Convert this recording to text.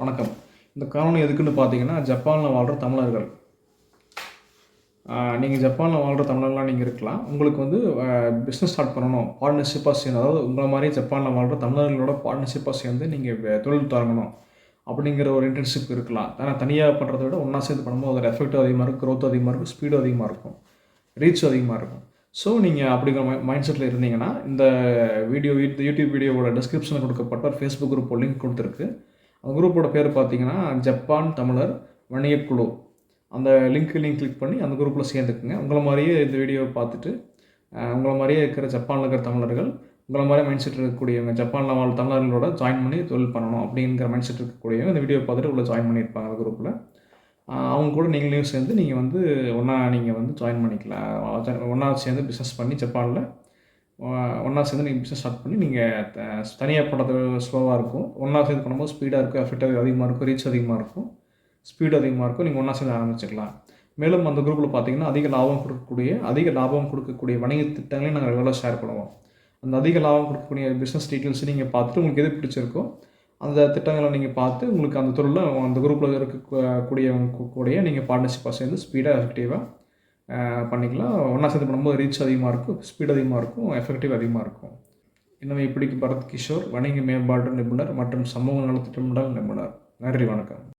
வணக்கம். இந்த காணொளி எதுக்குன்னு பார்த்தீங்கன்னா, ஜப்பான்ல வாழ்ற தமிழர்கள். நீங்க ஜப்பான்ல வாழ்ற தமிழர்களா நீங்க இருக்கலாம். உங்களுக்கு வந்து பிசினஸ் ஸ்டார்ட் பண்ணணும். பார்ட்னர்ஷிப்பா சேர்ந்து, அதாவது உங்கள மாரியே ஜப்பான்ல வாழ்ற தமிழர்களோட பார்ட்னர்ஷிப்பா சேர்ந்து நீங்க தொழில் தொடங்கணும். அப்படிங்கிற ஒரு இன்டென்ஷிப் இருக்கலாம். ஆனா தனியா பண்றத விட ஒண்ணா சேர்ந்து பண்ணும்போது அதோட எஃபெக்ட் அதிகமா இருக்கும், குரோத் அதிகமா இருக்கும், ஸ்பீடும் அதிகமா இருக்கும், ரீச் அதிகமா இருக்கும். ஸோ நீங்க அப்படிங்கிற மைண்ட் செட்ல இருந்தீங்கன்னா, இந்த யூடியூப் வீடியோவோட டிஸ்கிரிப்ஷன்ல கொடுக்கப்பட்ட ஒரு Facebook குரூப் லிங்க் குடுத்துருக்கு. அந்த குரூப்போட பேர் பார்த்தீங்கன்னா, ஜப்பான் தமிழர் வணிகக் குழு. அந்த லிங்க் கிளிக் பண்ணி அந்த குரூப்பில் சேர்ந்துக்குங்க. உங்கள மாரியே இந்த வீடியோவை பார்த்துட்டு, உங்கள மாரியே இருக்கிற ஜப்பான்ல இருக்கிற தமிழர்கள், உங்கள மாரியே மைண்ட் செட் இருக்கக்கூடியவங்க, ஜப்பான்ல வாழ்ற தமிழர்களோட ஜாயின் பண்ணி தொழில் பண்ணணும் அப்படிங்கிற மைண்ட் செட் இருக்கக்கூடியவங்க இந்த வீடியோவை பார்த்துட்டு உள்ள ஜாயின் பண்ணியிருப்பாங்க அந்த குரூப்பில். அவங்க கூட நீங்களும் சேர்ந்து நீங்கள் வந்து நீங்கள் வந்து ஜாயின் பண்ணிக்கலாம். ஒன்றா சேர்ந்து பிஸ்னஸ் பண்ணி ஜப்பானில் ஒன்றா சேர்ந்து நீங்கள் பிஸ்னஸ் ஸ்டார்ட் பண்ணி நீங்கள் தனியாக பண்ணுறது ஸ்லோவாக இருக்கும். ஒன்றா சேர்ந்து பண்ணும்போது ஸ்பீடாக இருக்கும், எஃபெக்ட் அதிகமாக இருக்கும், ரீச் அதிகமாக இருக்கும், ஸ்பீடு அதிகமாக இருக்கும். நீங்கள் ஒன்றா சேர்ந்து ஆரம்பிச்சுக்கலாம். மேலும் அந்த குரூப்பில் பார்த்தீங்கன்னா, அதிக லாபம் கொடுக்கக்கூடிய வணிக திட்டங்களையும் நாங்கள் ரெகுலராக ஷேர் பண்ணுவோம். அந்த அதிக லாபம் கொடுக்கக்கூடிய பிஸ்னஸ் டீட்டெயில்ஸ் நீங்கள் பார்த்துட்டு உங்களுக்கு எது பிடிச்சிருக்கோ அந்த திட்டங்களை நீங்கள் பார்த்து உங்களுக்கு அந்த தொழிலில் அந்த குரூப்பில் இருக்கக்கூடிய நீங்கள் பார்ட்னர்ஷிப்பாக சேர்ந்து ஸ்பீடாக எஃபெக்டிவாக பண்ணிக்கலாம். ஒன்றா சேர்ந்து பண்ணும்போது ரீச் அதிகமாக இருக்கும், ஸ்பீட் அதிகமாக இருக்கும், எஃபெக்டிவ் அதிகமாக இருக்கும். எனவே இப்படிக்கு பரத் கிஷோர், வணிக மேம்பாட்டு நிபுணர் மற்றும் சமூக நலத்திட்டமிடல் நிபுணர். நன்றி, வணக்கம்.